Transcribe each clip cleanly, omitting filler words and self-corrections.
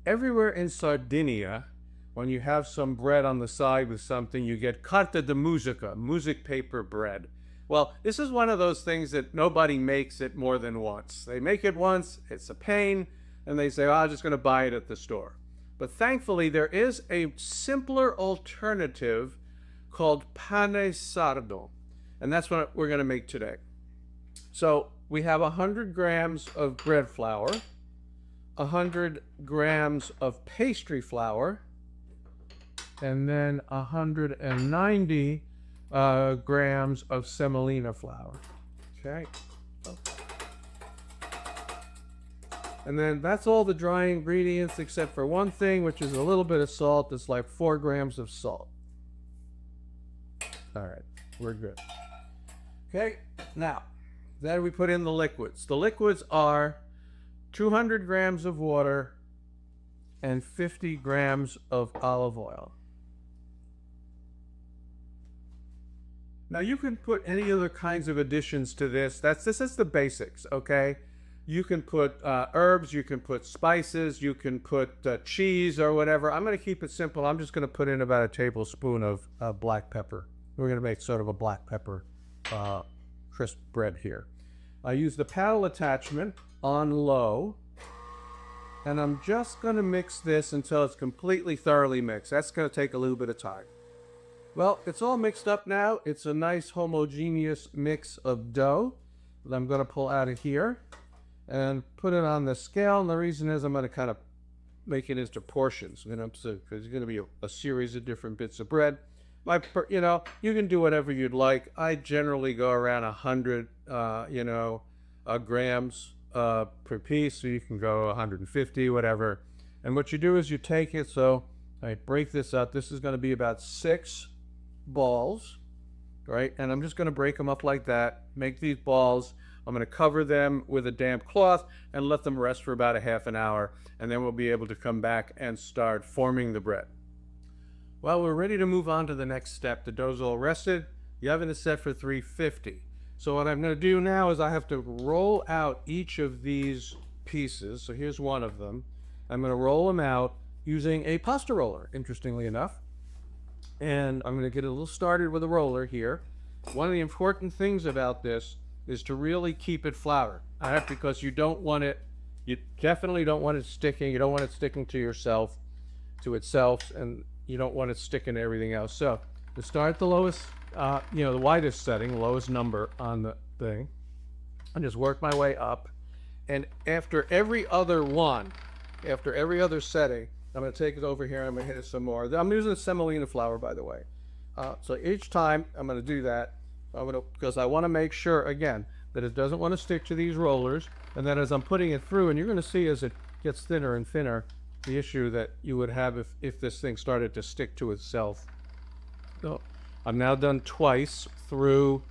Everywhere in Sardinia, when you have some bread on the side with something, you get carta de musica, music paper bread. Well, this is one of those things that nobody makes it more than once. They make it once, it's a pain, and they say, oh, I'm just going to buy it at the store. But thankfully, there is a simpler alternative called Pane Sardo, and that's what we're going to make today. So we have 100 grams of bread flour, 100 grams of pastry flour, and then 190 grams of semolina flour. Okay. And then that's all the dry ingredients except for one thing, which is a little bit of salt. It's like 4 grams of salt. All right, we're good. Okay, now, then we put in the liquids. The liquids are 200 grams of water and 50 grams of olive oil. Now you can put any other kinds of additions to this. This is the basics, okay? You can put herbs, you can put spices, you can put cheese or whatever. I'm going to keep it simple. I'm just going to put in about a tablespoon of black pepper. We're going to make sort of a black pepper crisp bread here. I use the paddle attachment on low, and I'm just going to mix this until it's completely thoroughly mixed. That's going to take a little bit of time. Well, it's all mixed up now. It's a nice homogeneous mix of dough that I'm going to pull out of here and put it on the scale. And the reason is I'm going to kind of make it into portions, because there's going to be a series of different bits of bread. You can do whatever you'd like. I generally go around 100, grams per piece, so you can go 150, whatever. And what you do is you take it, so I break this up. This is going to be about 6 balls, right? And I'm just going to break them up like that, make these balls. I'm going to cover them with a damp cloth and let them rest for about a half an hour, and then we'll be able to come back and start forming the bread. Well, we're ready to move on to the next step. The dough's all rested. The oven is set for 350. So what I'm going to do now is I have to roll out each of these pieces. So here's one of them. I'm going to roll them out using a pasta roller, interestingly enough. And I'm going to get a little started with a roller here. One of the important things about this is to really keep it floured. Because you definitely don't want it sticking. You don't want it sticking to itself, and you don't want it sticking to everything else. So to start the lowest, the widest setting, lowest number on the thing, I just work my way up. And after every other setting, I'm going to take it over here and I'm going to hit it some more. I'm using semolina flour, by the way. So each time I'm going to do that, because I want to make sure, again, that it doesn't want to stick to these rollers. And then as I'm putting it through, and you're going to see as it gets thinner and thinner, the issue that you would have if this thing started to stick to itself. So I've now done twice through,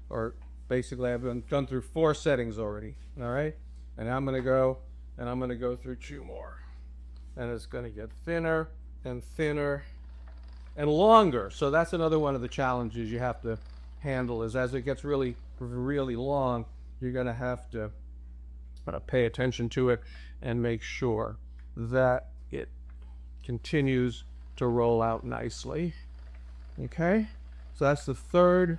or basically I've done through 4 settings already. All right, and I'm going to go through 2 more. And it's going to get thinner and thinner and longer. So that's another one of the challenges you have to handle, is as it gets really, really long, you're going to have to pay attention to it and make sure that it continues to roll out nicely. Okay, so that's the 3rd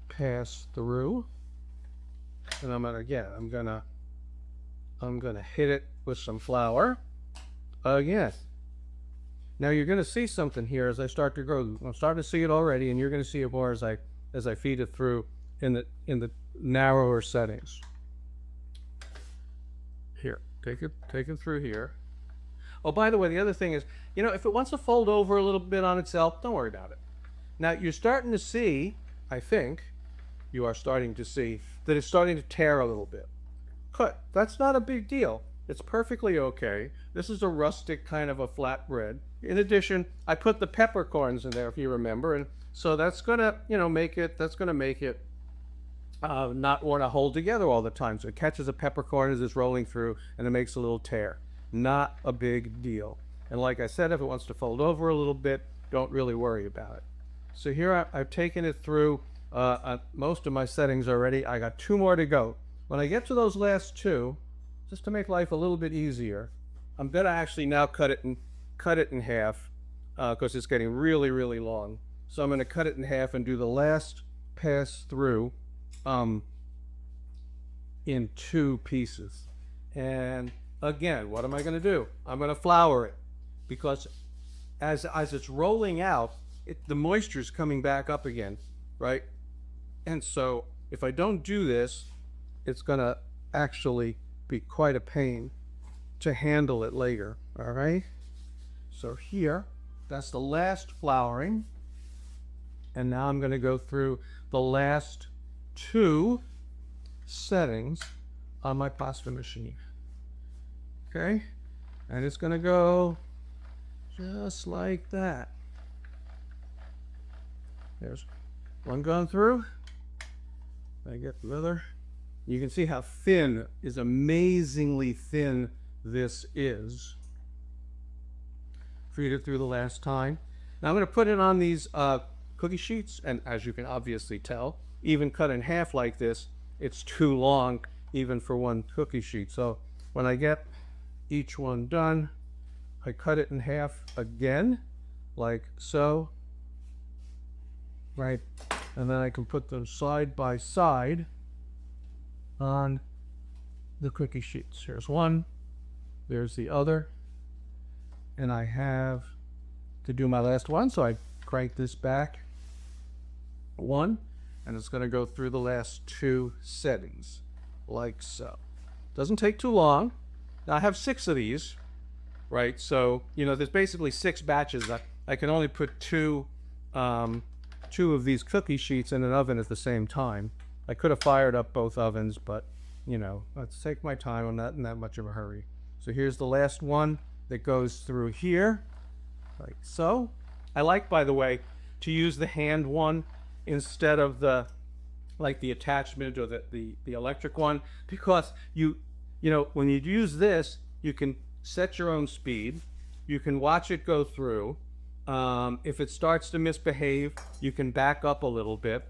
pass through. And I'm gonna hit it with some flour. Again. Now you're going to see something here as I start to grow. I'm starting to see it already, and you're going to see it more as I feed it through in the narrower settings. Here, take it through here. Oh, by the way, the other thing is, if it wants to fold over a little bit on itself, don't worry about it. Now you're starting to see, I think, you are starting to see that it's starting to tear a little bit. But that's not a big deal. It's perfectly okay. This is a rustic kind of a flatbread. In addition, I put the peppercorns in there, if you remember, and so that's gonna, make it not want to hold together all the time. So it catches a peppercorn as it's rolling through, and it makes a little tear. Not a big deal. And like I said, if it wants to fold over a little bit, don't really worry about it. So here I've taken it through most of my settings already. I got 2 more to go. When I get to those last 2, just to make life a little bit easier, I'm gonna actually now cut it in half because it's getting really, really long. So I'm gonna cut it in half and do the last pass through in 2 pieces. And again, what am I gonna do? I'm gonna flour it because as it's rolling out, the moisture is coming back up again, right? And so if I don't do this, it's gonna actually be quite a pain to handle it later, all right? So here, that's the last flouring. And now I'm gonna go through the last 2 settings on my pasta machine. Okay? And it's gonna go just like that. There's one going through. I get the other. You can see how thin, is amazingly thin this is. Feed it through the last time. Now I'm going to put it on these cookie sheets, and as you can obviously tell, even cut in half like this, it's too long even for one cookie sheet. So when I get each one done, I cut it in half again, like so, right? And then I can put them side by side on the cookie sheets. Here's one, there's the other, and I have to do my last one, so I crank this back one, and it's going to go through the last 2 settings, like so. Doesn't take too long. Now I have 6 of these, right? So, you know, there's basically 6 batches. I can only put 2 of these cookie sheets in an oven at the same time. I could have fired up both ovens, but, you know, let's take my time. I'm not in that much of a hurry. So here's the last one that goes through here, like so. I like, by the way, to use the hand one instead of the attachment or the electric one, because you know, when you use this, you can set your own speed. You can watch it go through. If it starts to misbehave, you can back up a little bit.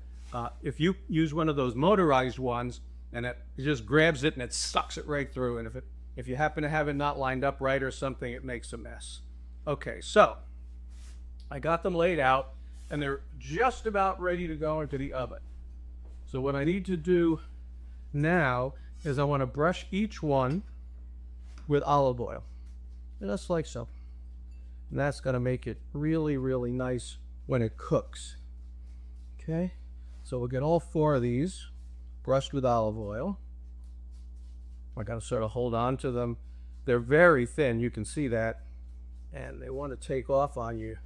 If you use one of those motorized ones, and it just grabs it and it sucks it right through, and if you happen to have it not lined up right or something, it makes a mess. Okay, so I got them laid out, and they're just about ready to go into the oven. So what I need to do now is I want to brush each one with olive oil, just like so. And that's going to make it really, really nice when it cooks. Okay, so we'll get all 4 of these brushed with olive oil. I got to sort of hold on to them. They're very thin, you can see that, and they want to take off on you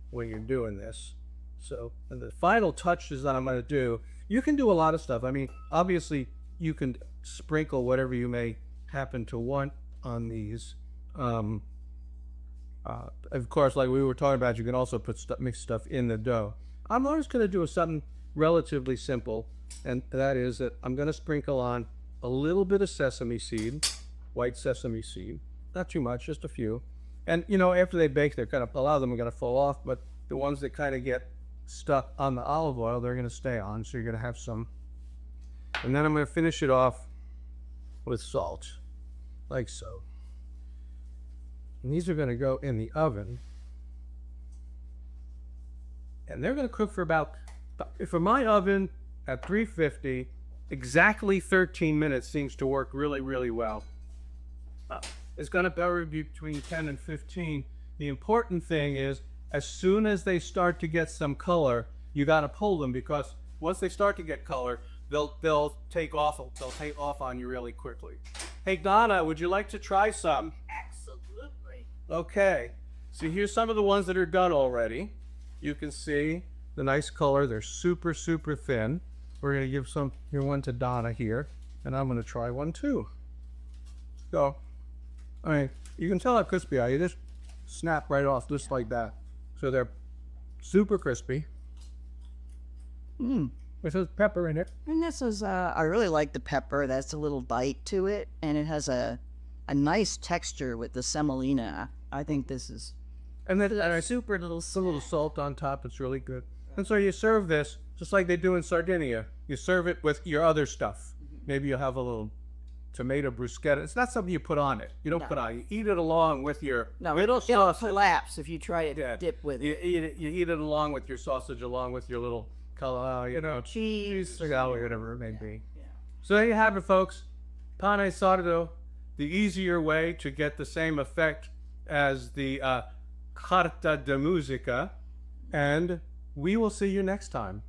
when you're doing this. So, and the final touches that I'm going to do, you can do a lot of stuff. I mean, obviously, you can sprinkle whatever you may happen to want on these. Of course, like we were talking about, you can also put mix stuff in the dough. I'm always going to do something relatively simple, and that is that I'm going to sprinkle on a little bit of sesame seed, white sesame seed, not too much, just a few. And you know, after they bake, they're kind of, a lot of them are going to fall off, but the ones that kind of get stuck on the olive oil, they're going to stay on, so you're going to have some. And then I'm going to finish it off with salt, like so. And these are going to go in the oven, and they're going to cook for about, for my oven at 350, exactly 13 minutes seems to work really, really well. It's going to vary between 10 and 15. The important thing is, as soon as they start to get some color, you got to pull them, because once they start to get color, they'll take off. They'll take off on you really quickly. Hey Donna, would you like to try some? Absolutely. Okay. So here's some of the ones that are done already. You can see the nice color. They're super, super thin. We're going to give one to Donna here, and I'm going to try one too. So, I mean, you can tell how crispy they are. You just snap right off just like that. So they're super crispy. It has pepper in it. And this is, I really like the pepper. That's a little bite to it, and it has a nice texture with the semolina. I think this is, And then a super little a little salt on top. It's really good. And so you serve this just like they do in Sardinia. You serve it with your other stuff. Maybe you'll have a little tomato bruschetta. It's not something you put on it. You don't put on. You eat it along with your No, it'll collapse if you try to dip with it. You eat it along with your sausage, along with your little, cheese, or whatever it may be. Yeah. So there you have it, folks. Pane Sardo, the easier way to get the same effect as the carta de musica. And we will see you next time.